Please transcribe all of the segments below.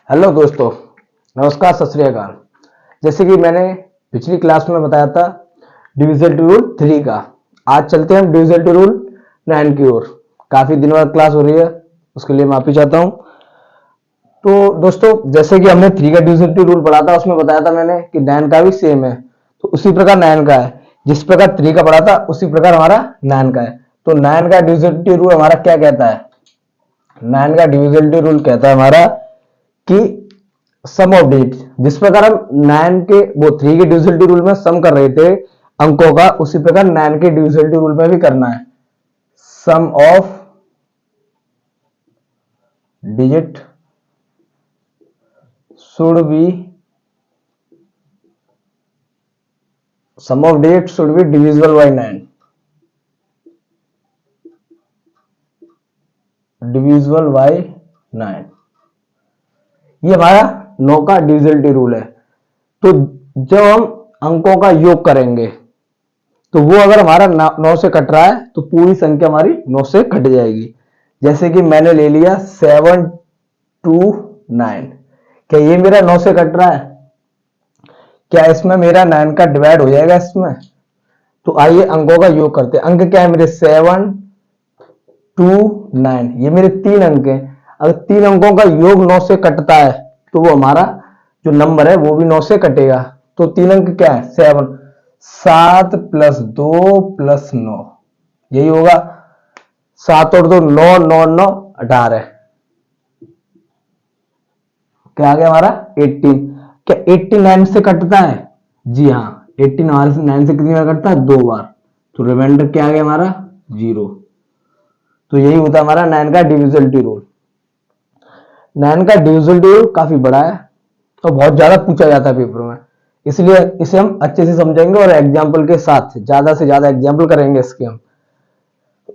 Hello दोस्तों, नमस्कार, सत श्री अकाल। जैसे कि मैंने पिछली क्लास में बताया था डिविजिबिलिटी रूल 3 का, आज चलते हैं हम डिविजिबिलिटी रूल 9 की ओर। काफी दिनों बाद क्लास हो रही है, उसके लिए माफी चाहता हूं। तो दोस्तों, जैसे कि हमने 3 का डिविजिबिलिटी रूल पढ़ा था, उसमें बताया था मैंने कि 9 का भी सेम है, तो उसी प्रकार 9 का है। जिस प्रकार 3 का पढ़ा था उसी प्रकार हमारा 9 का है। तो 9 का डिविजिबिलिटी रूल हमारा क्या कहता है? 9 का डिविजिबिलिटी रूल कहता है हमारा कि सम ऑफ डिजिट, जिस प्रकार हम 9 के 3 के डिविजिबिलिटी रूल में सम कर रहे थे अंकों का, उसी प्रकार 9 के डिविजिबिलिटी रूल में भी करना है। Sum of digit should be divisible by 9, divisible by 9। ये हमारा 9 का डिविजिबिलिटी रूल है। तो जब हम अंकों का योग करेंगे तो वो अगर हमारा 9 से कट रहा है तो पूरी संख्या हमारी 9 से कट जाएगी। जैसे कि मैंने ले लिया 7 2 9, क्या ये मेरा 9 से कट रहा है? क्या इसमें मेरा 9 का डिवाइड हो जाएगा इसमें? तो आइए अंकों का योग करते हैं। अंक क्या है मेरे? 7 2 9, ये मेरे 3 अंक हैं। अगर 3 अंकों का योग 9 से कटता है तो वो हमारा जो नंबर है वो भी 9 से कटेगा। तो 3 अंक क्या है? 7 प्लस 2 प्लस 9, यही होगा। 7 और 2 9, 9 9 18, क्या आ गया हमारा? 18। क्या 89 से कटता है? जी हाँ, 18 हमारे से 9 से कितनी बार कटता है? 2 बार। तो रिमाइंडर क्या आ गया हमारा? 0। तो यही होता है हमारा 9 का डिविजिबिलिटी रूल। 9 का डिविजिबिलिटी रूल काफी बड़ा है और बहुत ज्यादा पूछा जाता है पेपर में, इसलिए इसे हम अच्छे से समझेंगे और एग्जाम्पल के साथ ज्यादा से ज्यादा एग्जाम्पल करेंगे इसके हम।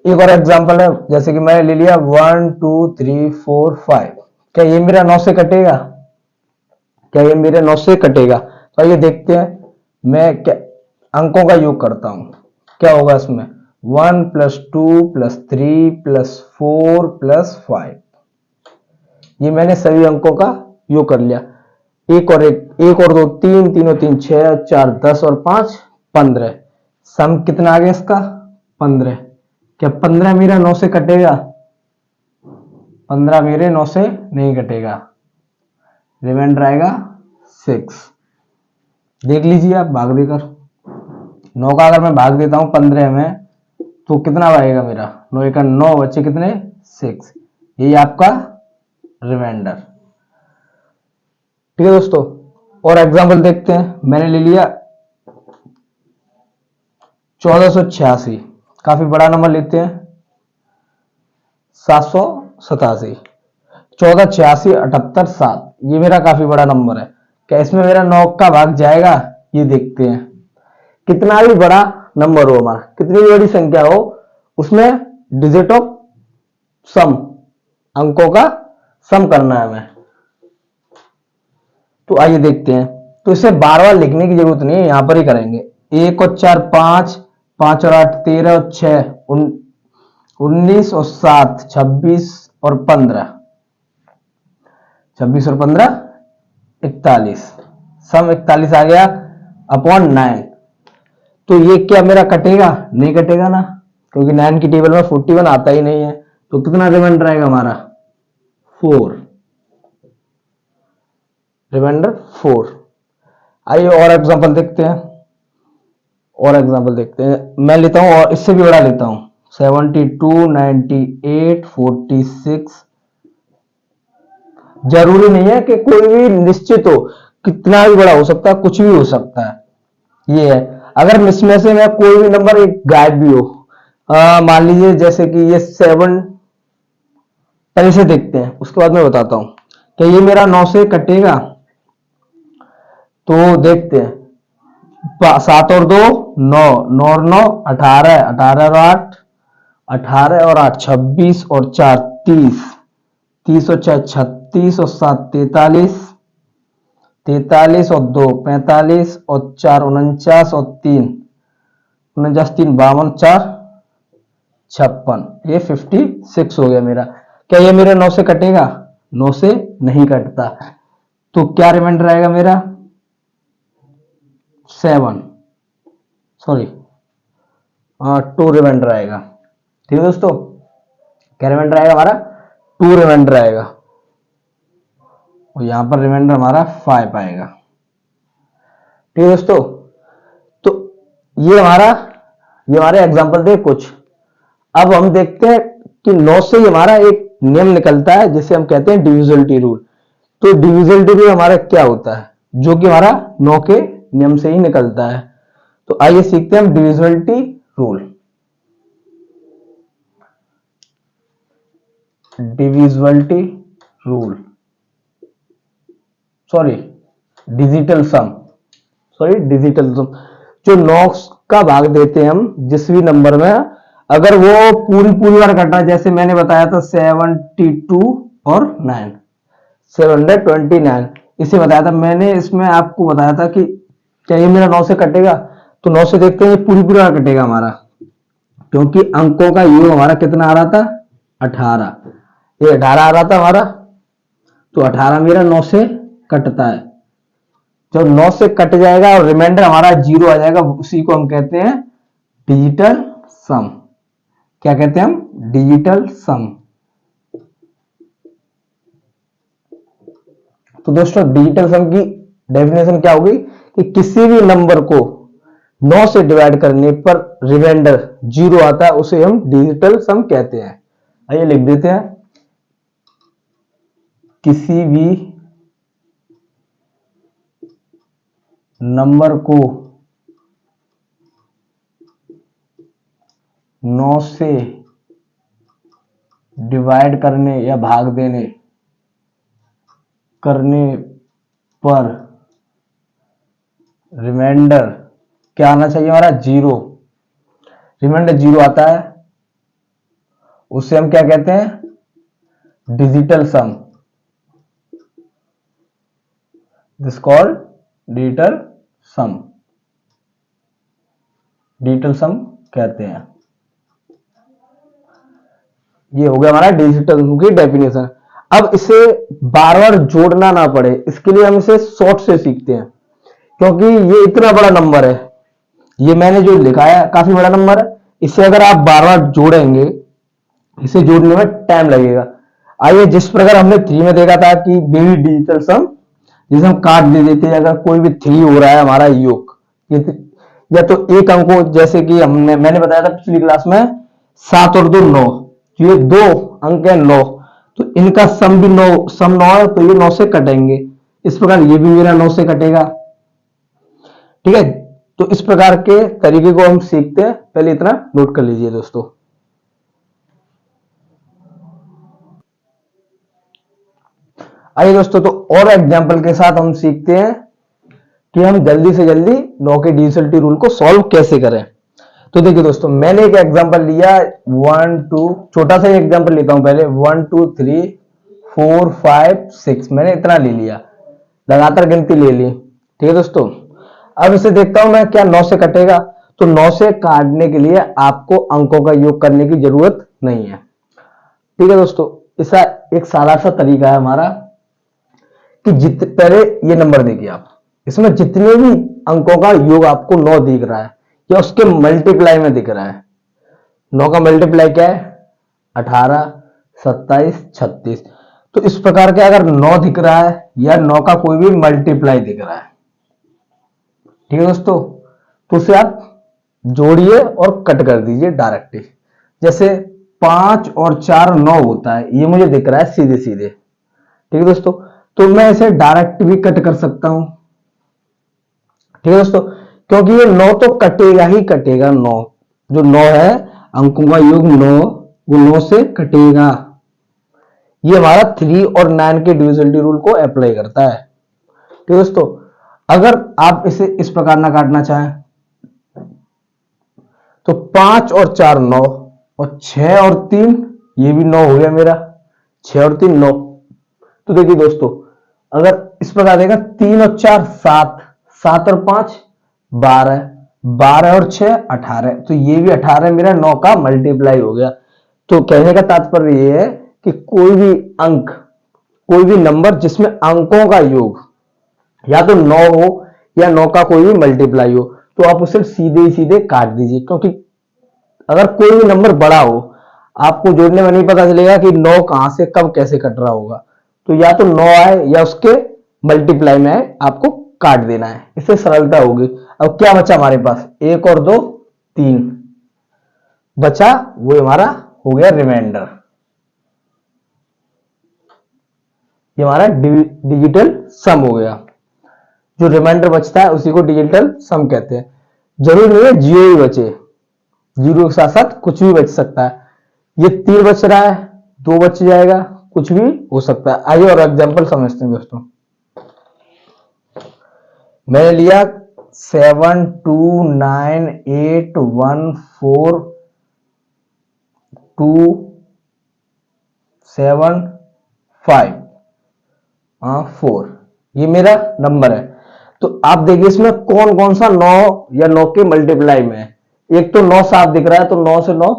एक और एग्जाम्पल है, जैसे कि मैंने ले लिया 1 2 3 4 5, क्या ये मेरा 9 से कटेगा? क्या ये मेरे 9 से कटेगा? तो आइए देखते हैं। मैं क्या अंकों का योग करता हूं, क्या होगा इसमें? 1 प्लस 2 प्लस 3 प्लस 4 प्लस 5, ये मैंने सभी अंकों का योग कर लिया। एक और 2 3, 3 और 3 6, 4 10 और 5 15। सम कितना आ गया इसका? 15। क्या 15 मेरा 9 से कटेगा? 15 मेरे 9 से नहीं कटेगा, रिमाइंडर आएगा 6। देख लीजिए आप भाग देकर। 9 का अगर मैं भाग देता हूं 15 में तो कितना आएगा मेरा? 9 1 9, बच्चे कितने? 6। यही आपका रिमाइंडर। ठीक है दोस्तों, और एग्जांपल देखते हैं। मैंने ले लिया 1486, काफी बड़ा नंबर लेते हैं। 787, 1486 78 7, ये मेरा काफी बड़ा नंबर है। क्या इसमें मेरा 9 का भाग जाएगा? ये देखते हैं। कितना भी बड़ा नंबर हो हमारा, कितनी भी बड़ी संख्या हो, उसमें डिजिट ऑफ सम, अंकों का सम करना है हमें। तो आइए देखते हैं। तो इसे बार बार लिखने की जरूरत नहीं है, यहां पर ही करेंगे। 1 और 4 5, 5 और 8 13 और 6 19 और 7 26 और 15, 26 और 15 41, सम 41 आ गया अपॉन 9। तो ये क्या मेरा कटेगा? नहीं कटेगा ना, क्योंकि 9 की टेबल में 41 आता ही नहीं है। तो कितना रिमाइंडर आएगा हमारा? 4, रिमाइंडर 4। आइए और एग्जांपल देखते हैं। मैं लेता हूं और इससे भी बड़ा लेता हूं। 72 98 46, जरूरी नहीं है कि कोई भी निश्चित हो, कितना भी बड़ा हो सकता है, कुछ भी हो सकता है। ये है, अगर इसमें से मैं कोई भी नंबर एक गायब भी हो, मान लीजिए जैसे कि ये 7, पहले से देखते हैं उसके बाद मैं बताता हूं। क्या ये मेरा 9 से कटेगा? तो देखते हैं। 7 और 2 9, 9 और 9 18, 18 और 8 18 और 8 26 और 4 30, 30 और 4 36 और 7 43, 43 और 2 45 और 4 49 और 3 49 3 52 4 56, ये 56 हो गया मेरा। क्या ये मेरे 9 से कटेगा? 9 से नहीं कटता। तो क्या रिमाइंडर आएगा मेरा 7, सॉरी 2 रिमाइंडर आएगा। ठीक है दोस्तों, क्या रिमाइंडर आएगा हमारा 2 रिमाइंडर आएगा, और यहां पर रिमाइंडर हमारा 5 आएगा। ठीक है दोस्तों, तो ये हमारे एग्जांपल थे कुछ। अब हम देखते हैं कि 9 से ही हमारा एक नियम निकलता है जिसे हम कहते हैं डिविजिबिलिटी रूल। तो डिविजिबिलिटी रूल हमारा क्या होता है, जो कि हमारा 9 के नियम से ही निकलता है। तो आइए सीखते हैं हम divisibility rule. Divisibility rule, sorry digital sum, जो 9 का भाग देते हैं हम जिस भी नंबर में, अगर वो पूरी बार कटा, जैसे मैंने बताया था 72 और 9, 729 इसे बताया था मैंने। इसमें आपको बताया था कि क्या ये मेरा 9 से कटेगा, तो 9 से देखते हैं ये पूरी बार कटेगा हमारा, क्योंकि अंकों का योग हमारा कितना आ रहा था 18, ये 18 आ रहा था हमारा, तो 18 मेरा 9 से कटता है। जब 9 से कट जाएगा और रिमाइंडर हमारा 0 आ जाएगा, उसी को हम कहते हैं डिजिटल सम। क्या कहते हैं हम, डिजिटल सम। तो दोस्तों डिजिटल सम की डेफिनेशन क्या होगी कि किसी भी नंबर को 9 से डिवाइड करने पर रिमाइंडर 0 आता है, उसे हम डिजिटल सम कहते हैं। आइए लिख देते हैं, किसी भी नंबर को 9 से डिवाइड करने या भाग देने करने पर रिमाइंडर क्या आना चाहिए हमारा 0। रिमाइंडर 0 आता है, उसे हम क्या कहते हैं digital sum, this called digital sum, digital sum कहते हैं। ये हो गया हमारा डिजिटल सम की डेफिनेशन। अब इसे बार बार जोड़ना ना पड़े, इसके लिए हम इसे शॉर्ट से सीखते हैं, क्योंकि ये इतना बड़ा नंबर है, ये मैंने जो लिखा है काफी बड़ा नंबर है, इसे अगर आप बार बार जोड़ेंगे, इसे जोड़ने में टाइम लगेगा। आइए, जिस प्रकार हमने 3 में देखा था कि बेबी डिजिटल सम, जिसे हम काट दे देते हैं अगर कोई भी 3 हो रहा है हमारा योग, या तो एक अंकों, जैसे कि मैंने बताया था पिछली क्लास में 7 और 2 9, ये 2 अंक है 9, तो इनका सम भी 9 है, तो ये 9 से कटेंगे। इस प्रकार ये भी मेरा 9 से कटेगा। ठीक है, तो इस प्रकार के तरीके को हम सीखते हैं, पहले इतना नोट कर लीजिए दोस्तों। आइए दोस्तों, तो और एग्जांपल के साथ हम सीखते हैं कि हम जल्दी से जल्दी 9 के डिविजिबिलिटी रूल को सॉल्व कैसे करें। तो देखिए दोस्तों, मैंने एक एग्जांपल लिया 1 2, छोटा सा एग्जांपल लेता हूं पहले, 1 2 3 4 5 6, मैंने इतना ले लिया, लगातार गिनती ले ली। ठीक है दोस्तों, अब इसे देखता हूं मैं क्या 9 से कटेगा। तो 9 से काटने के लिए आपको अंकों का योग करने की जरूरत नहीं है। ठीक है दोस्तों, इसका एक सादा सा तरीका है हमारा कि पहले ये नंबर देखिए आप, इसमें जितने भी अंकों का योग आपको 9 दिख रहा है या उसके मल्टीप्लाई में दिख रहा है, 9 का मल्टीप्लाई क्या है 18 27 36। तो इस प्रकार के अगर 9 दिख रहा है या 9 का कोई भी मल्टीप्लाई दिख रहा है, ठीक है दोस्तों, तो उसे आप जोड़िए और कट कर दीजिए डायरेक्टली। जैसे 5 और 4 9 होता है, ये मुझे दिख रहा है सीधे सीधे। ठीक है दोस्तों, तो मैं इसे डायरेक्ट भी कट कर सकता हूं। ठीक है दोस्तों, क्योंकि ये 9 तो कटेगा ही कटेगा, 9 जो 9 है अंकों का योग 9, वो 9 से कटेगा। ये हमारा 3 और 9 के डिविजिबिलिटी रूल को अप्लाई करता है। ठीक है दोस्तों, अगर आप इसे इस प्रकार ना काटना चाहें तो 5 और 4 9, और 6 और 3 ये भी 9 हो गया मेरा, 6 और 3 9। तो देखिए दोस्तों, अगर इस प्रकार देगा 3 और 4 7, 7 और 5 12, 12 और 6 18, तो ये भी 18 मेरा 9 का मल्टीप्लाई हो गया। तो कहने का तात्पर्य ये है कि कोई भी अंक, कोई भी नंबर जिसमें अंकों का योग या तो 9 हो या 9 का कोई भी मल्टीप्लाई हो, तो आप उसे सीधे ही सीधे काट दीजिए, क्योंकि अगर कोई भी नंबर बड़ा हो आपको जोड़ने में नहीं पता चलेगा कि 9 कहां से कब कैसे कट रहा होगा। तो या तो 9 आए या उसके मल्टीप्लाई में आए, आपको काट देना है, इससे सरलता होगी। अब क्या बचा हमारे पास, 1 और 2 3 बचा, वो हमारा हो गया रिमाइंडर। ये हमारा डिजिटल सम हो गया। जो रिमाइंडर बचता है उसी को डिजिटल सम कहते हैं। जरूरी नहीं है जीरो ही बचे, जीरो के साथ साथ कुछ भी बच सकता है। ये 3 बच रहा है, 2 बच जाएगा, कुछ भी हो सकता है। आइए और एग्जांपल समझते हैं दोस्तों। मैंने लिया 7 2 9 8 1 4 2 7 5 4, ये मेरा नंबर है। तो आप देखिए इसमें कौन कौन सा 9 या 9 के मल्टीप्लाई में है। एक तो 9 साफ दिख रहा है, तो 9 से 9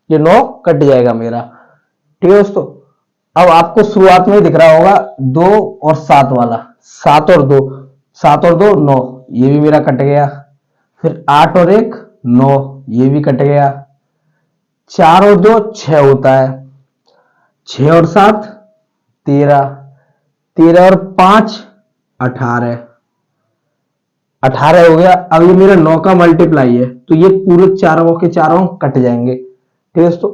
ये 9 कट जाएगा मेरा। ठीक है दोस्तों। अब आपको शुरुआत में ही दिख रहा होगा 2 और 7 वाला, 7 और 2, 7 और 2 9, ये भी मेरा कट गया। फिर 8 और 1 9, ये भी कट गया। 4 और 2 6 होता है, 6 और 7 13, 13 और 5 18, 18 हो गया। अब ये मेरा 9 का मल्टीप्लाई है, तो ये पूरे चारों के चारों कट जाएंगे। ठीक है दोस्तों,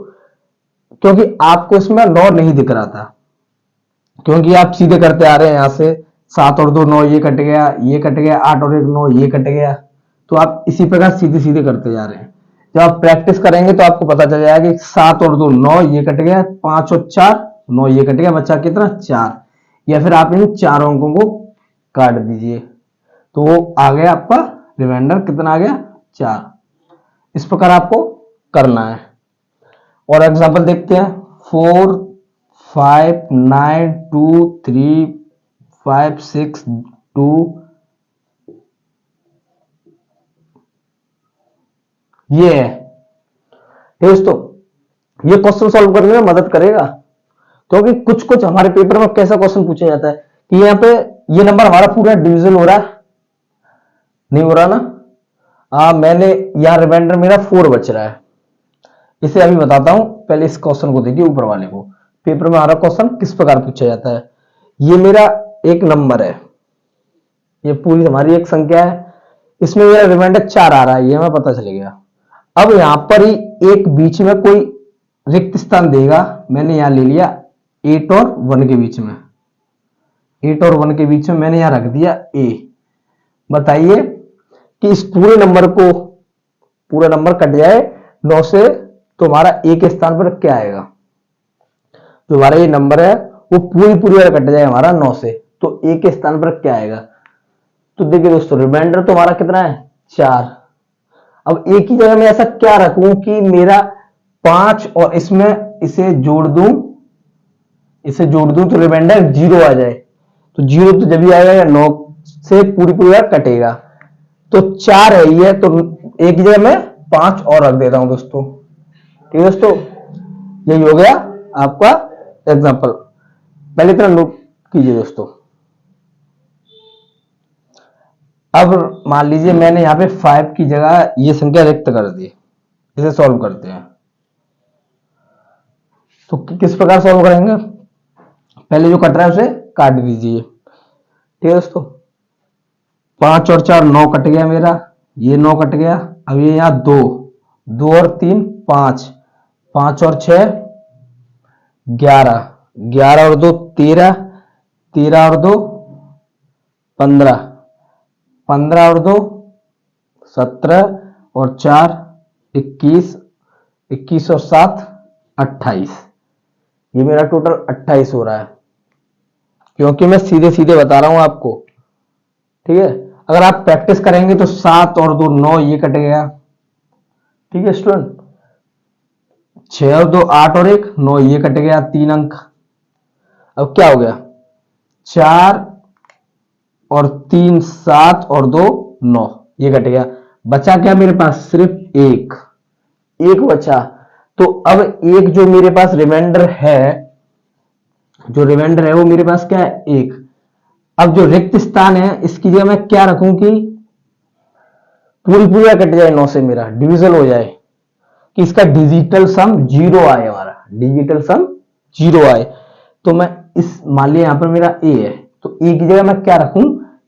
क्योंकि आपको इसमें 9 नहीं दिख रहा था, क्योंकि आप सीधे करते आ रहे हैं। यहां से 7 और 2 9, ये कट गया, ये कट गया, 8 और 1 9, ये कट गया। तो आप इसी प्रकार सीधे सीधे करते जा रहे हैं। जब आप प्रैक्टिस करेंगे तो आपको पता चल जाएगा कि 7 और 2 9, ये कट गया, 5 और 4 9, ये कट गया, बचा कितना 4। या फिर आप इन चारों अंकों को काट दीजिए, तो वो आ गया आपका रिमाइंडर, कितना आ गया 4। इस प्रकार आपको करना है। और एग्जांपल देखते हैं। 4 5 9 2 3 5 6 2, ये है दोस्तों। ये क्वेश्चन सॉल्व करने में मदद करेगा, क्योंकि कुछ कुछ हमारे पेपर में कैसा क्वेश्चन पूछा जाता है कि यहाँ पे ये नंबर हमारा पूरा डिवीजन हो रहा है, नहीं हो रहा ना। मैंने यहाँ रिमाइंडर मेरा 4 बच रहा है। इसे अभी बताता हूं, पहले इस क्वेश्चन को देखिए, ऊपर वाले को। पेपर में हमारा क्वेश्चन किस प्रकार पूछा जाता है। ये मेरा एक नंबर है, ये पूरी हमारी एक संख्या है, इसमें मेरा रिमाइंडर 4 आ रहा है, ये हमें पता चल गया। अब यहां पर ही एक बीच में कोई रिक्त स्थान देगा, मैंने यहां ले लिया 8 और 1 के बीच में। 8 और 1 के बीच में मैंने यहां रख दिया a। बताइए कि इस पूरे नंबर को, पूरा नंबर कट जाए 9 से, तो हमारा a के स्थान पर क्या आएगा। जो हमारा ये नंबर है वो पूरी पूरी कट जाए हमारा 9 से, तो a के स्थान पर क्या आएगा। तो देखिए दोस्तों, रिमाइंडर तो हमारा कितना है 4। अब एक ही जगह में ऐसा क्या रखूं कि मेरा 5 और इसमें इसे जोड़ दूं, इसे जोड़ दूं तो रिमाइंडर 0 आ जाए। तो 0 तो जब भी आएगा 9 से पूरी पूरी कटेगा। तो 4 है ये, तो एक ही जगह में 5 और रख देता हूं दोस्तों। ठीक है दोस्तों, यही हो गया आपका एग्जांपल। पहले इतना नोट कीजिए दोस्तों। अब मान लीजिए मैंने यहां पे 5 की जगह ये संख्या रिक्त कर दी, इसे सॉल्व करते हैं। तो किस प्रकार सॉल्व करेंगे, पहले जो कट रहा है उसे काट दीजिए। ठीक है दोस्तों, 5 और 4 9 कट गया मेरा, ये 9 कट गया। अब ये यहां 2, 2 और 3 5, 5 और 6 11, 11 और 2 13, 13 और 2 15, 15 और 2 17 और 4 21, 21 और 7 28। ये मेरा टोटल 28 हो रहा है, क्योंकि मैं सीधे सीधे बता रहा हूं आपको। ठीक है, अगर आप प्रैक्टिस करेंगे तो 7 और 2 9, ये कट गया। ठीक है स्टूडेंट, 6 और 2 8 और 1 9, ये कट गया 3 अंक। अब क्या हो गया, 4 और 3 7 और 2 9, ये कट गया। बचा क्या मेरे पास, सिर्फ एक बचा। तो अब एक जो मेरे पास रिमाइंडर है, जो रिमाइंडर है वो मेरे पास क्या है 1। अब जो रिक्त स्थान है इसकी जगह मैं क्या रखूं कि पूरी पूरा कट जाए, 9 से मेरा डिविजल हो जाए, कि इसका डिजिटल सम जीरो आए, हमारा डिजिटल सम जीरो आए। तो मैं इस मान लिया यहां पर मेरा ए है, तो ए की जगह मैं क्या रखूं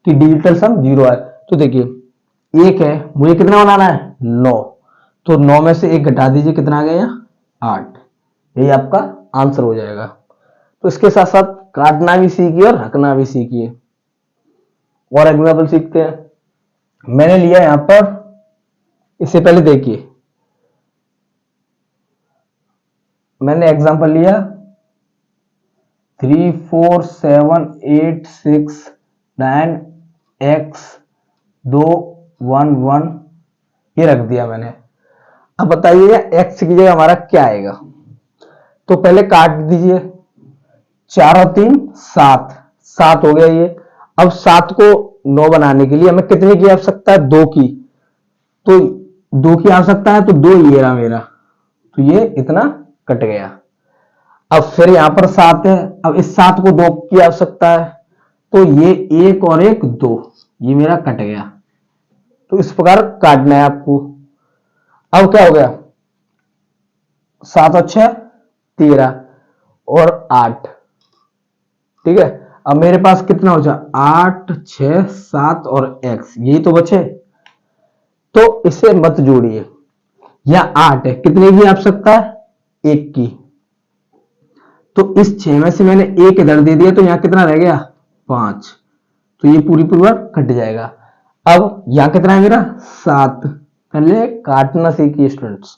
कि डिजिटल सम जीरो आए। तो देखिए एक है, मुझे कितना बनाना है 9, तो 9 में से एक घटा दीजिए, कितना आ गया 8, यही आपका आंसर हो जाएगा। तो इसके साथ साथ काटना भी सीखिए और हकना भी सीखिए। और एग्जाम्पल सीखते हैं। मैंने लिया यहां पर, इससे पहले देखिए मैंने एग्जाम्पल लिया 3 4 7 8 6 9 x 2 1 1, ये रख दिया मैंने। अब बताइए x की जगह हमारा क्या आएगा। तो पहले काट दीजिए, 4 और 3 7, 7 हो गया ये। अब 7 को 9 बनाने के लिए हमें कितने की आवश्यकता है, 2 की। तो 2 की आवश्यकता है, तो 2 ये रहा मेरा, तो ये इतना कट गया। अब फिर यहां पर 7 है, अब इस 7 को 2 की आवश्यकता है, तो ये 1 और 1 2, ये मेरा कट गया। तो इस प्रकार काटना है आपको। अब क्या हो गया, 7 और 6 13 और 8, ठीक है। अब मेरे पास कितना बचा, 8 6 7 और x, यही तो बचे। तो इसे मत जोड़िए, या 8 है, कितने की आवश्यकता है 1 की। तो इस 6 में से मैंने एक इधर दे दिया, तो यहां कितना रह गया 5, तो ये पूरी पूरी बार कट जाएगा। अब यहां कितना है मेरा 7, पहले काटना सीखिए स्टूडेंट्स।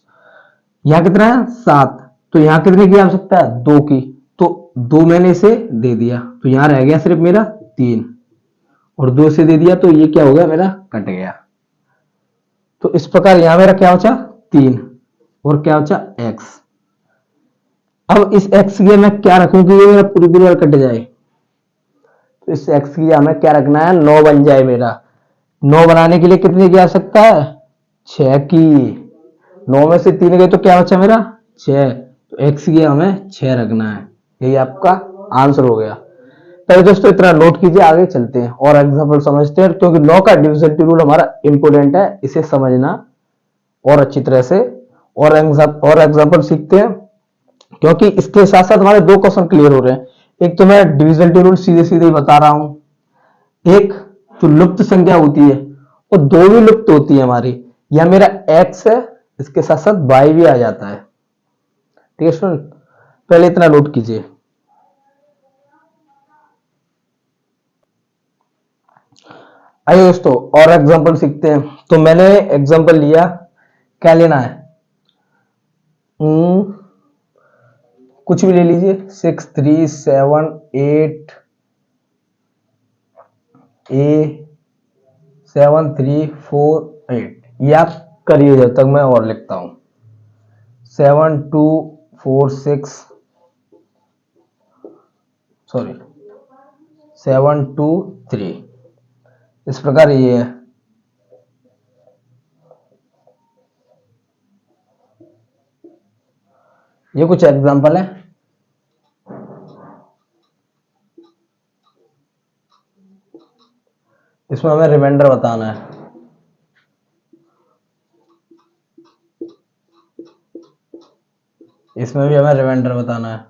यहां कितना है 7, तो यहां कितने की आवश्यकता है 2 की, तो 2 मैंने इसे दे दिया, तो यहां रह गया सिर्फ मेरा 3, और 2 से दे दिया, तो ये क्या हो गया मेरा कट गया। तो इस प्रकार यहां मेरा क्या बचा 3, और क्या बचा x। अब इस x की मैं क्या रखूं कि ये मेरा पूरी पूरी बार कट जाए। तो इस x की हमें क्या रखना है, 9 बन जाए मेरा। 9 बनाने के लिए कितने की आवश्यकता है 6 की। 9 में से 3 गए तो क्या बचा मेरा 6, तो x की हमें 6 रखना है, यही आपका आंसर हो गया। पहले दोस्तों इतना नोट कीजिए, आगे चलते हैं और एग्जाम्पल समझते हैं, क्योंकि 9 का डिविजन रूल हमारा इंपोर्टेंट है, इसे समझना और अच्छी तरह से। और एग्जाम्पल सीखते हैं, क्योंकि इसके साथ साथ हमारे दो क्वेश्चन क्लियर हो रहे हैं। एक तो मैं डिविजन रूल सीधे सीधे ही बता रहा हूं, एक जो लुप्त संख्या होती है वो दो भी लुप्त होती है हमारी, या मेरा x है, इसके साथ साथ y भी आ जाता है, ठीक है स्टूडेंट। पहले इतना नोट कीजिए। आइए दोस्तों और एग्जांपल सीखते हैं। तो मैंने एग्जांपल लिया, क्या लेना है, कुछ भी ले लीजिए, 6 3 7 8 A 7 3 4 8, ये आप करिए जब तक मैं और लिखता हूं। 7 2 4 6, सॉरी 7 2 3, इस प्रकार ये है। ये कुछ एग्जांपल है। इसमें हमें रिमाइंडर बताना है। इसमें भी हमें रिमाइंडर बताना है।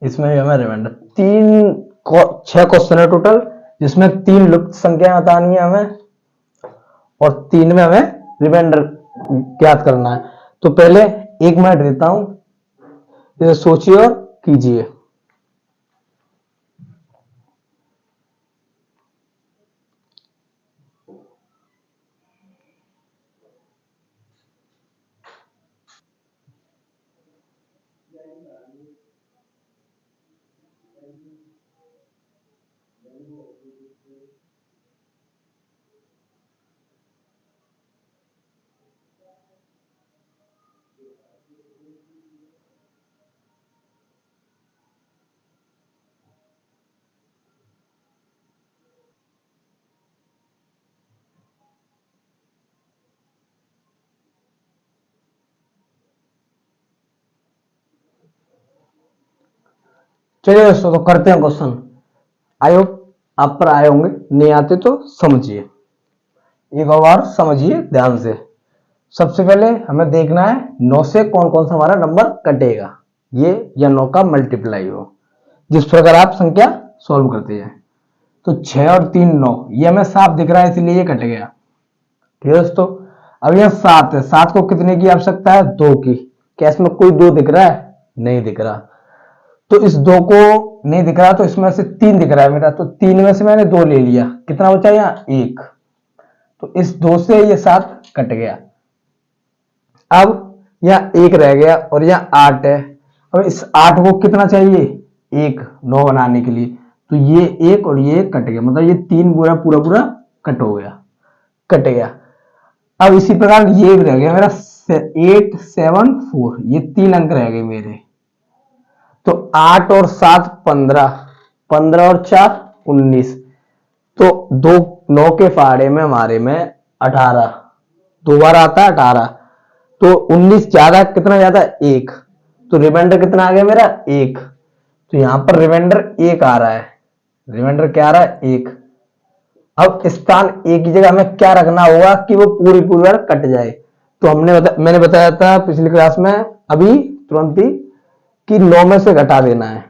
इसमें भी हमें रिमाइंडर, 6 क्वेश्चन है टोटल, जिसमें 3 लुप्त संख्या बतानी है हमें, और 3 में हमें रिमाइंडर ज्ञात करना है। तो पहले 1 मिनट देता हूं, इसे सोचिए और कीजिए। चलिए दोस्तों, तो करते हैं क्वेश्चन। आई होप आप पर आए होंगे, नहीं आते तो समझिए, एक बार समझिए ध्यान से। सबसे पहले हमें देखना है 9 से कौन कौन सा हमारा नंबर कटेगा, ये या 9 का मल्टीप्लाई हो, जिस प्रकार आप संख्या सॉल्व करते हैं। तो 6 और 3 9, ये हमें साफ दिख रहा है इसलिए ये कट गया। ठीक है दोस्तों, अब यह 7 है, 7 को कितने की आवश्यकता है? 2 की। क्या इसमें कोई 2 दिख रहा है? नहीं दिख रहा। तो इस 2 को नहीं दिख रहा, तो इसमें से 3 दिख रहा है मेरा, तो 3 में से मैंने 2 ले लिया, कितना बचा यहाँ? 1। तो इस 2 से ये 7 कट गया। अब यहाँ 1 रह गया और यहाँ 8 है। अब इस 8 को कितना चाहिए? 1 9 बनाने के लिए, तो ये 1 और ये कट गया, मतलब ये 3 पूरा पूरा पूरा कट हो गया, कट गया। अब इसी प्रकार ये भी रह गया मेरा 8 7 4, ये 3 अंक रह गए मेरे। तो 8 और 7 15, 15 और 4 19, तो 2 9 के फाड़े में हमारे में 18, 2 बार आता है 18, तो 19 ज्यादा, कितना ज्यादा? 1, तो रिमाइंडर कितना आ गया मेरा? 1। तो यहां पर रिमाइंडर 1 आ रहा है, रिमाइंडर क्या आ रहा है? 1। अब स्थान 1 की जगह हमें क्या रखना होगा कि वो पूरी पूरी बार कट जाए। तो मैंने बताया था पिछली क्लास में अभी तुरंत ही कि 9 में से घटा देना है।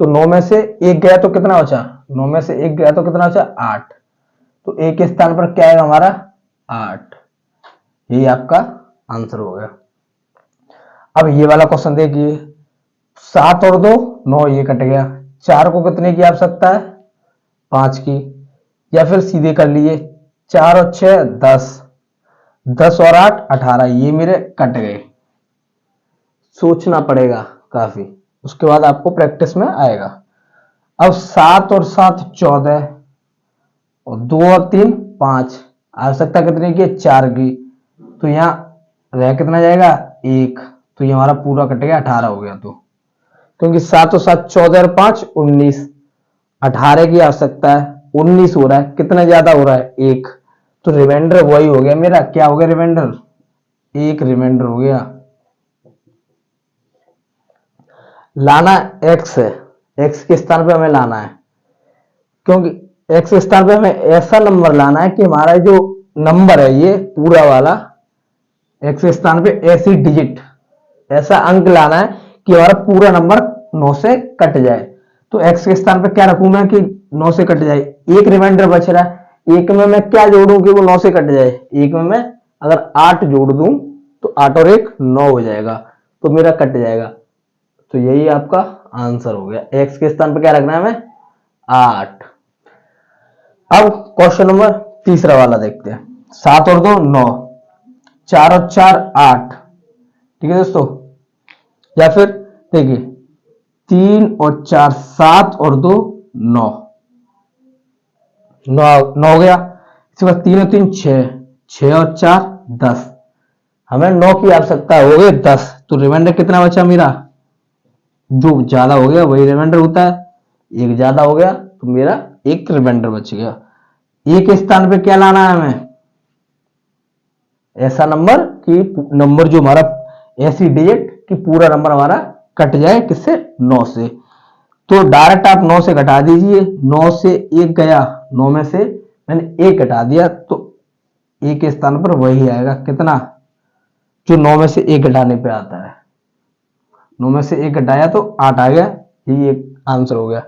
तो 9 में से 1 गया तो कितना बचा? 9 में से 1 गया तो कितना बचा? 8। तो 1 के स्थान पर क्या आएगा हमारा? 8। यही आपका आंसर हो गया। अब ये वाला क्वेश्चन देखिए, 7 और 2 9, ये कट गया। 4 को कितने की आवश्यकता है? 5 की। या फिर सीधे कर लिए, 4 और 6 10, 10 और 8 18, ये मेरे कट गए। सोचना पड़ेगा काफी, उसके बाद आपको प्रैक्टिस में आएगा। अब 7 और 7 14, और 2 और 3 5, आवश्यकता कितने की? 4 की। तो यहाँ रह कितना जाएगा? 1। तो ये हमारा पूरा कट गया, 18 हो गया। तो क्योंकि 7 और 7 14 और 5 19, 18 की आवश्यकता है, 19 हो रहा है, कितना ज्यादा हो रहा है? 1। तो रिमाइंडर वही हो गया मेरा, क्या हो गया रिमाइंडर? 1 रिमाइंडर हो गया। लाना x है, x के स्थान पे हमें लाना है, क्योंकि x के स्थान पे हमें ऐसा नंबर लाना है कि हमारा जो नंबर है ये पूरा वाला, x के स्थान पे ऐसी डिजिट, ऐसा अंक लाना है कि हमारा पूरा नंबर 9 से कट जाए। तो x के स्थान पे क्या रखूं मैं कि 9 से कट जाए? 1 रिमाइंडर बच रहा है, 1 में मैं क्या जोड़ूं कि वो 9 से कट जाए? 1 में मैं अगर 8 जोड़ दूं तो 8 और 1 9 हो जाएगा, तो मेरा कट जाएगा। तो यही आपका आंसर हो गया। x के स्थान पर क्या रखना है हमें? 8। अब क्वेश्चन नंबर तीसरा वाला देखते हैं। 7 और 2 9, 4 और 4 8, ठीक है दोस्तों। या फिर देखिए 3 और 4 7 और 2 9, 9 हो गया। इसके बाद 3 और 3 6, 6 और 4 10, हमें 9 की आवश्यकता हो गई 10। तो रिमाइंडर कितना बचा मेरा? जो ज्यादा हो गया वही रिमाइंडर होता है, 1 ज्यादा हो गया तो मेरा 1 रिमाइंडर बच गया। 1 के स्थान पे क्या लाना है हमें? ऐसा नंबर कि नंबर जो हमारा, ऐसी डिजिट कि पूरा नंबर हमारा कट जाए, किससे? 9 से। तो डायरेक्ट आप 9 से घटा दीजिए, 9 से 1 गया, 9 में से मैंने 1 घटा दिया, तो 1 के स्थान पर वही आएगा, कितना? जो 9 में से 1 घटाने पे आता है। 9 में से 1 घटाया तो 8 आ गया, यही एक आंसर हो गया।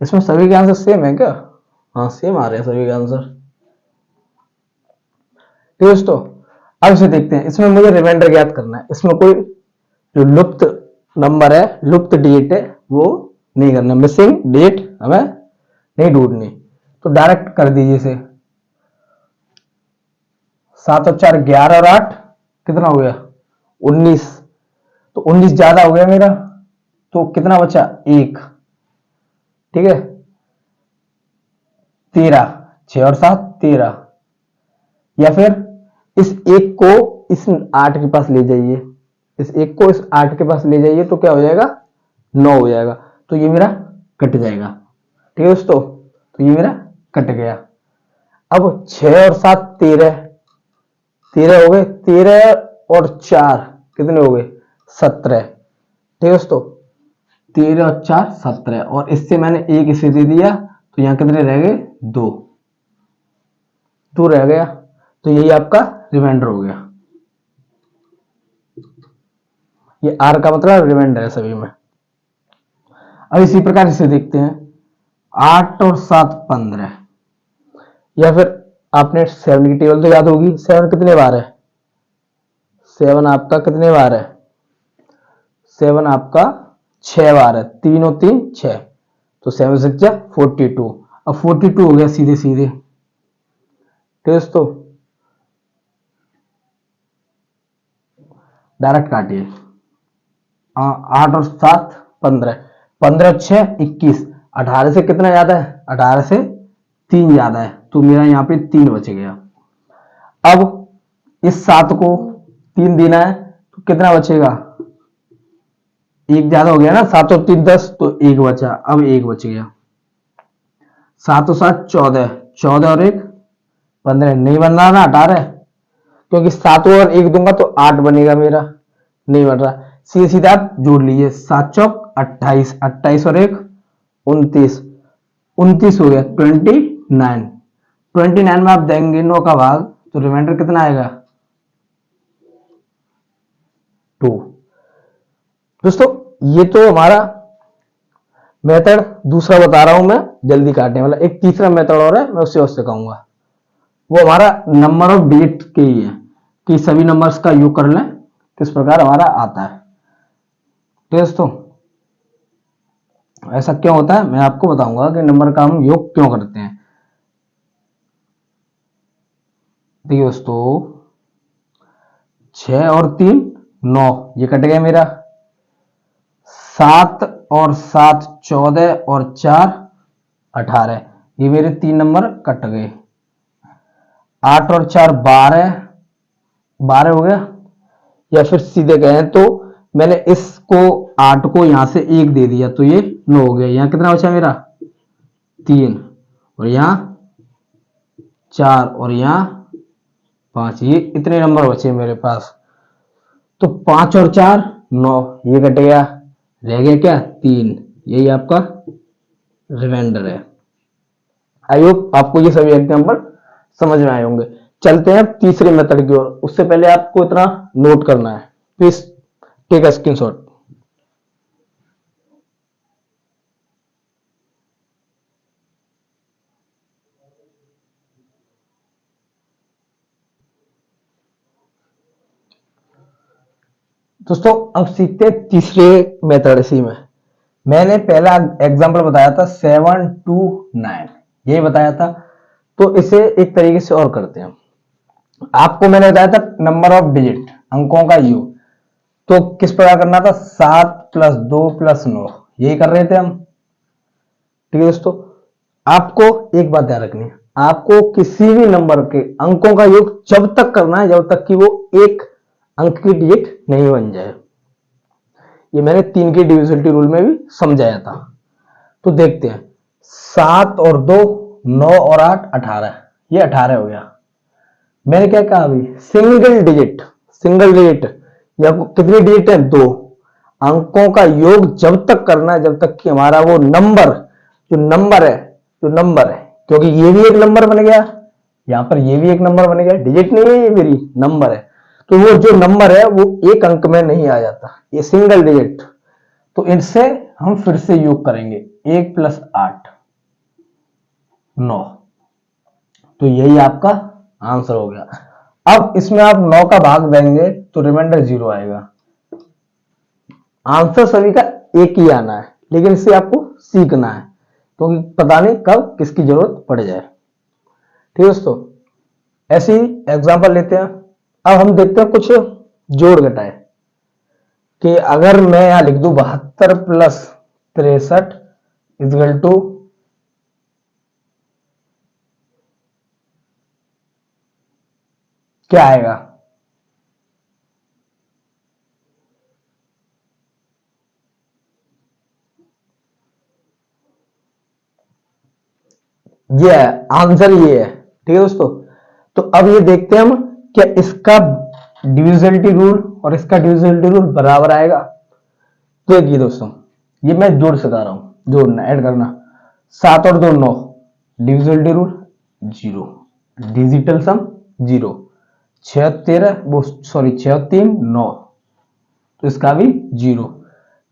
इसमें सभी के आंसर सेम है क्या? हाँ सेम आ रहे हैं सभी के आंसर। ठीक है दोस्तों, अब इसे देखते हैं। इसमें मुझे रिमाइंडर ज्ञात करना है, इसमें कोई जो लुप्त नंबर है, लुप्त डिजिट है, वो नहीं करना, मिसिंग डिजिट हमें नहीं ढूंढनी। तो डायरेक्ट कर दीजिए इसे। 7 और 4 11 और 8 कितना हो गया? 19। तो 19 ज्यादा हो गया मेरा, तो कितना बचा? 1, ठीक है। 13, 6 और 7 13। या फिर इस 1 को इस 8 के पास ले जाइए, इस 1 को इस 8 के पास ले जाइए, तो क्या हो जाएगा? 9 हो जाएगा। तो ये मेरा कट जाएगा। ठीक है दोस्तों, तो ये मेरा कट गया। अब 6 और 7 13, 13 हो गए। 13 और 4 कितने हो गए? 17। ठीक है दोस्तों, 13 और 4 17, और इससे मैंने एक इसे दे दिया, तो यहाँ कितने रह गए, 2 रह गया। तो यही आपका रिमाइंडर हो गया। ये आर का मतलब रिमाइंडर है सभी में। अब इसी प्रकार इसे देखते हैं, 8 और 7 15, या फिर आपने 7 की टेबल तो याद होगी। 7 कितने बार है, 7 आपका कितने बार है, 7 आपका 6 बार है, 3 और 3 6, तो 7 6 42। अब 42 हो गया सीधे सीधे, दोस्तों डायरेक्ट काटिए। 8 और 7 15, 15 6 21, 18 से कितना ज्यादा है, 18 से 3 ज्यादा है, तो मेरा यहाँ पे 3 बच गया। अब इस 7 को 3 देना है, तो कितना बचेगा, 1 ज्यादा हो गया ना, 7 और 3 10, तो 1 बचा। अब 1 बच गया। 7 और 7 14, 14 और 1 15, नहीं बन रहा ना 18, क्योंकि 7 और 1 दूंगा तो 8 बनेगा मेरा, नहीं बन रहा। सीधे सीधे आप जोड़ लीजिए, 7 चौक 28, 28 और 1 29, 29 हो गया 29। 29 में आप देंगे 9 का भाग, तो रिमाइंडर कितना आएगा, 2। दोस्तों ये तो हमारा मेथड दूसरा बता रहा हूं मैं, जल्दी काटने वाला। एक तीसरा मेथड और है, मैं उससे कहूंगा, वो हमारा नंबर ऑफ डिजिट के ही है, कि सभी नंबर्स का योग कर लें, किस प्रकार हमारा आता है। दोस्तों ऐसा क्यों होता है, मैं आपको बताऊंगा कि नंबर का हम योग क्यों करते हैं। देखिए दोस्तों, 6 और 3 9, ये कट गया मेरा। 7 और 7 14 और 4 18, ये मेरे 3 नंबर कट गए। 8 और 4 12, 12 हो गया। या फिर सीधे कहें तो मैंने इसको 8 को यहां से 1 दे दिया, तो ये 9 हो गया। यहां कितना बचा मेरा, 3, और यहां 4, और यहां 5, ये इतने नंबर बचे मेरे पास। तो 5 और 4 9, ये कट गया, रह गया क्या, 3। यही आपका रिमाइंडर है। आई होप आपको ये सभी एग्जाम्पल समझ में आए होंगे। चलते हैं तीसरे मेथड की ओर, उससे पहले आपको इतना नोट करना है, प्लीज टेक अ स्क्रीनशॉट। दोस्तों अब सीखते हैं तीसरे मेथड। इसी में मैंने पहला एग्जांपल बताया था 7 2 9, यही बताया था। तो इसे एक तरीके से और करते हैं। आपको मैंने बताया था नंबर ऑफ डिजिट, अंकों का योग, तो किस प्रकार करना था, 7 + 2 + 9, यही कर रहे थे हम। ठीक है दोस्तों, आपको एक बात ध्यान रखनी है, आपको किसी भी नंबर के अंकों का योग जब तक करना है जब तक कि वो एक अंक की डिजिट नहीं बन जाए। ये मैंने 3 के डिविजिबिलिटी रूल में भी समझाया था। तो देखते हैं, 7 और 2 9 और 8 18, ये 18 हो गया। मैंने क्या कहा अभी, सिंगल डिजिट या कितनी डिजिट है, 2 अंकों का योग जब तक करना है जब तक कि हमारा वो नंबर है, क्योंकि ये भी एक नंबर बन गया, यहां पर ये भी एक नंबर बन गया, डिजिट नहीं है ये मेरी, नंबर है। तो वो जो नंबर है वो एक अंक में नहीं आ जाता, ये सिंगल डिजिट। तो इनसे हम फिर से योग करेंगे, 1 + 8 9, तो यही आपका आंसर हो गया। अब इसमें आप 9 का भाग देंगे तो रिमाइंडर 0 आएगा। आंसर सभी का एक ही आना है, लेकिन इसे आपको सीखना है, क्योंकि पता नहीं कब किसकी जरूरत पड़ जाए। ठीक है दोस्तों, ऐसे ही एग्जांपल लेते हैं। अब हम देखते हैं कुछ जोड़ घटाए, कि अगर मैं यहां लिख दूं 72 + 63 = क्या आएगा, ये है आंसर, ये है। ठीक है दोस्तों, तो अब ये देखते हैं हम, क्या इसका डिविजिबिलिटी रूल और इसका डिविजिबिलिटी रूल बराबर आएगा। देखिए दोस्तों, ये मैं जोड़ सिखा रहा हूँ, जोड़ना, ऐड करना। 7 और 2 9, डिविजिबिलिटी रूल 0, डिजिटल सम 0, 6 13 वो सॉरी 6 3 9, तो इसका भी 0।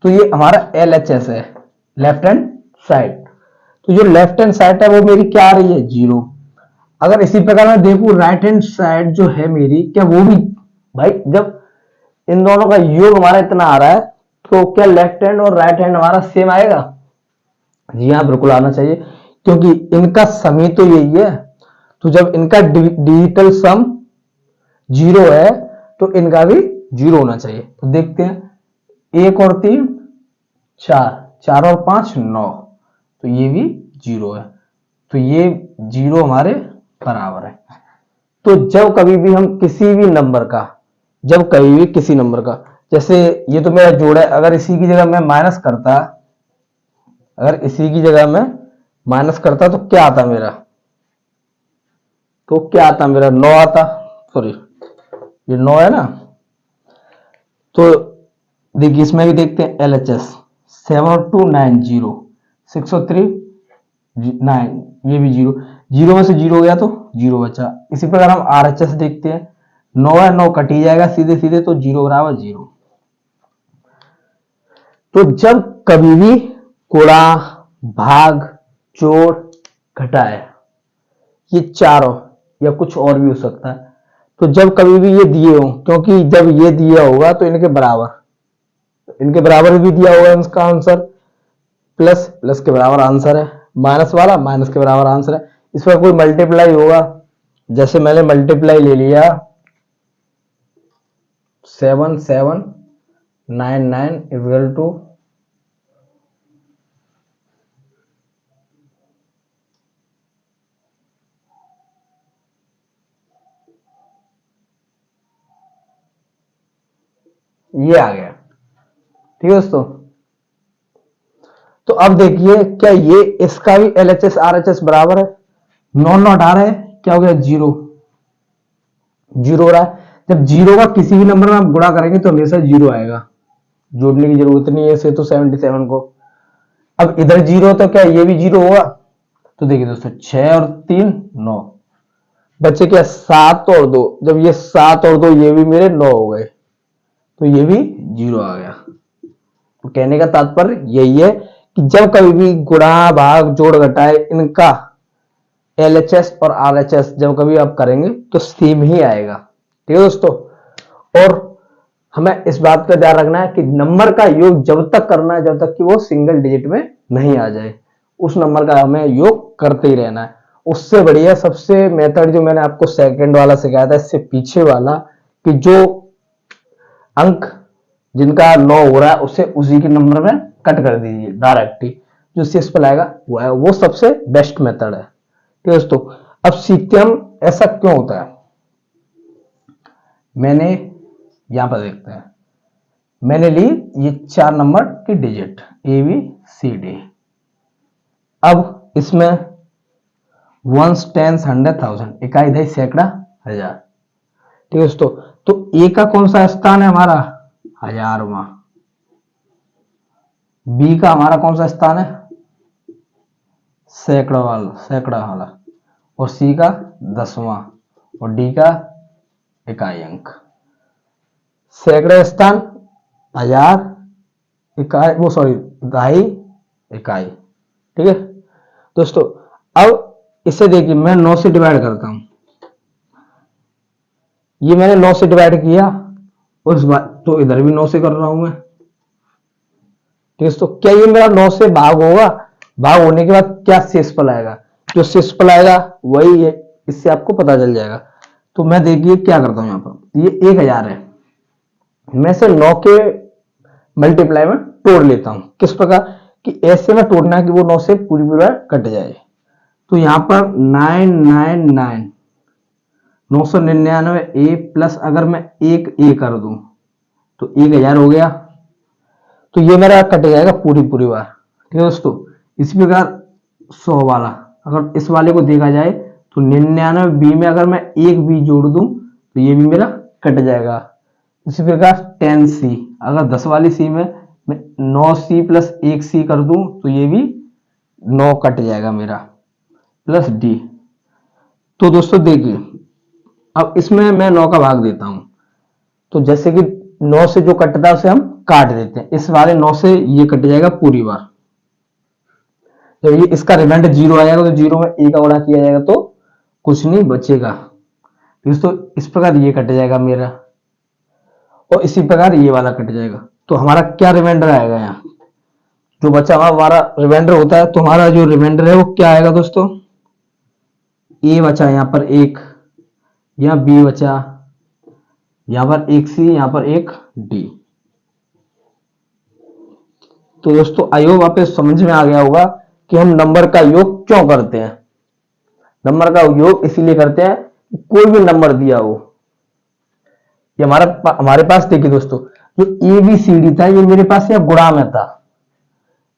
तो ये हमारा LHS है, लेफ्ट हैंड साइड। तो जो लेफ्ट हैंड साइड है वो मेरी क्या आ रही है, 0। अगर इसी प्रकार मैं देखूं राइट हैंड साइड जो है मेरी, क्या वो भी, भाई जब इन दोनों का योग हमारा इतना आ रहा है तो क्या लेफ्ट हैंड और राइट हैंड हमारा सेम आएगा? जी हाँ, बिल्कुल आना चाहिए, क्योंकि इनका सम ही तो यही है। तो जब इनका डिजिटल सम 0 है तो इनका भी 0 होना चाहिए। तो देखते हैं, 1 और 3 4, 4 और 5 9, तो ये भी 0 है। तो ये 0 हमारे बराबर है। तो जब कभी भी हम किसी भी नंबर का, जब कभी भी किसी नंबर का, जैसे ये तो मेरा जोड़ है, अगर इसी की जगह मैं माइनस करता, अगर इसी की जगह मैं माइनस करता तो क्या आता मेरा? तो क्या आता मेरा? 9 आता, सॉरी ये 9 है ना। तो देखिए इसमें भी देखते हैं LHS 7 और 2 9 0, 6 और 3 9, ये भी 0, 0 में से 0 गया तो 0 बचा। इसी प्रकार हम RHS देखते हैं, 9 है, 9 कट ही जाएगा सीधे सीधे, तो 0 बराबर 0। तो जब कभी भी गुणा, भाग, जोड़, घटाए, ये चारों या कुछ और भी हो सकता है, तो जब कभी भी ये दिए हो, क्योंकि जब ये दिया होगा तो इनके बराबर भी दिया होगा इसका आंसर, प्लस प्लस के बराबर आंसर है, माइनस वाला माइनस के बराबर आंसर है। इस पर कोई मल्टीप्लाई होगा, जैसे मैंने मल्टीप्लाई ले लिया 7 7 9 9 इक्वल टू ये आ गया। ठीक है दोस्तों, तो अब देखिए क्या ये इसका भी LHS RHS बराबर है, नॉन नॉट आ रहा है, क्या हो गया 0 0 हो रहा है। जब 0 का किसी भी नंबर में आप गुणा करेंगे तो हमेशा 0 आएगा, जोड़ने की जरूरत नहीं है इसे तो 77 को। अब इधर 0 तो क्या ये भी 0 होगा? तो देखिए दोस्तों 6 और 3 9, बच्चे क्या 7 और 2, जब ये 7 और 2 ये भी मेरे 9 हो गए, तो ये भी 0 आ गया। तो कहने का तात्पर्य यही है कि जब कभी भी गुणा, भाग, जोड़, घटाए, इनका LHS और RHS जब कभी आप करेंगे तो सेम ही आएगा। ठीक है दोस्तों, और हमें इस बात का ध्यान रखना है कि नंबर का योग जब तक करना है जब तक कि वो सिंगल डिजिट में नहीं आ जाए, उस नंबर का हमें योग करते ही रहना है। उससे बढ़िया सबसे मेथड जो मैंने आपको सेकंड वाला सिखाया था, इससे पीछे वाला, कि जो अंक जिनका 9 हो रहा है उसे उसी के नंबर में कट कर दीजिए डायरेक्ट ही, जो शेष पर आएगा वो है, वो सबसे बेस्ट मेथड है। ठीक है दोस्तों, अब सीखते हम ऐसा क्यों होता है। मैंने यहां पर देखते हैं, मैंने ली ये 4 नंबर की डिजिट ABCD। अब इसमें वंस, टेंस, 100, 1000, इकाई, दही, सैकड़ा, हजार। ठीक है दोस्तों, तो ए का कौन सा स्थान है हमारा? 1000वां। बी का हमारा कौन सा स्थान है? सैकड़ा वाला। और सी का 10वां, और डी का इकाई अंक। सैकड़े स्थान 1000, इकाई वो सॉरी दहाई, इकाई। ठीक है दोस्तों, अब इसे देखिए मैं 9 से डिवाइड करता हूं, ये मैंने 9 से डिवाइड किया, उस बार तो इधर भी 9 से कर रहा हूं मैं। ठीक है, तो क्या ये मेरा 9 से भाग होगा? भाग होने के बाद क्या शेषफल आएगा? जो शेषफल आएगा वही है, इससे आपको पता चल जाएगा। तो मैं देखिए क्या करता हूं, यहां पर ये 1000 है, मैं से 9 के मल्टीप्लाई में तोड़ लेता हूं। किस प्रकार कि ऐसे में तोड़ना कि वो 9 से पूरी पूरा कट जाए। तो यहां पर 999 999 ए प्लस अगर मैं एक ए कर दूं तो 1000 हो गया, तो ये मेरा कट जाएगा पूरी पूरी बार। ठीक है दोस्तों, इसी प्रकार 100 वाला, अगर इस वाले को देखा जाए तो 99 बी में अगर मैं एक बी जोड़ दूं तो ये भी मेरा कट जाएगा। इसी प्रकार 10C, अगर 10 वाली सी में मैं 9c प्लस 1c कर दूं तो ये भी 9 कट जाएगा मेरा, प्लस d। तो दोस्तों देखिए, अब इसमें मैं 9 का भाग देता हूं, तो जैसे कि 9 से जो कटता है उसे हम काट देते हैं, इस वाले 9 से ये कट जाएगा पूरी बार। जब ये इसका रिमाइंडर 0 आ जाएगा तो 0 में ए का गुणा किया जाएगा तो कुछ नहीं बचेगा। दोस्तों इस प्रकार ये कट जाएगा मेरा, और इसी प्रकार ये वाला कट जाएगा। तो हमारा क्या रिमाइंडर आएगा, यहाँ जो बचा हमारा रिमाइंडर होता है, तो हमारा जो रिमाइंडर है वो क्या आएगा दोस्तों, ए बचा यहाँ पर 1, यहाँ बी बचा, यहाँ पर 1c, यहाँ पर 1d। तो दोस्तों आई होप आप समझ में आ गया होगा कि हम नंबर का योग क्यों करते हैं। नंबर का योग इसीलिए करते हैं कि कोई भी नंबर दिया हो, ये हमारे पास देखिए दोस्तों, जो ए बी सी डी था ये मेरे पास यहाँ गुणा में था,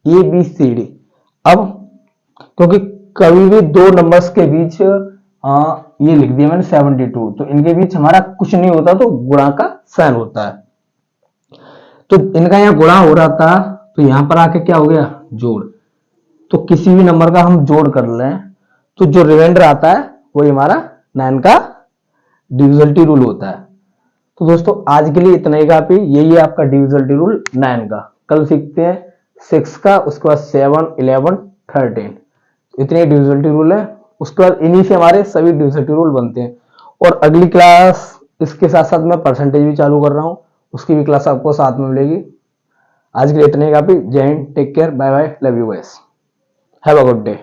ए बी सी डी। अब क्योंकि कभी भी दो नंबर्स के बीच ये लिख दिया मैंने 72, तो इनके बीच हमारा कुछ नहीं होता, तो गुणा का साइन होता है। तो इनका यहाँ गुणा हो रहा था, तो यहां पर आके क्या हो गया, जोड़। तो किसी भी नंबर का हम जोड़ कर लें तो जो रिमाइंडर आता है वो हमारा 9 का डिविजिबिलिटी रूल होता है। तो दोस्तों आज के लिए इतना ही काफी, यही है आपका डिविजिबिलिटी रूल 9 का। कल सीखते हैं 6 का, उसके बाद 7, 11, 13, इतने डिविजिबिलिटी रूल है। उसके बाद इन्हीं से हमारे सभी डिविजिबिलिटी रूल बनते हैं। और अगली क्लास इसके साथ साथ मैं परसेंटेज भी चालू कर रहा हूँ, उसकी भी क्लास आपको साथ में मिलेगी। आज के लिए इतने ही काफी। जय Hind, take care, bye bye, love you guys, have a good day.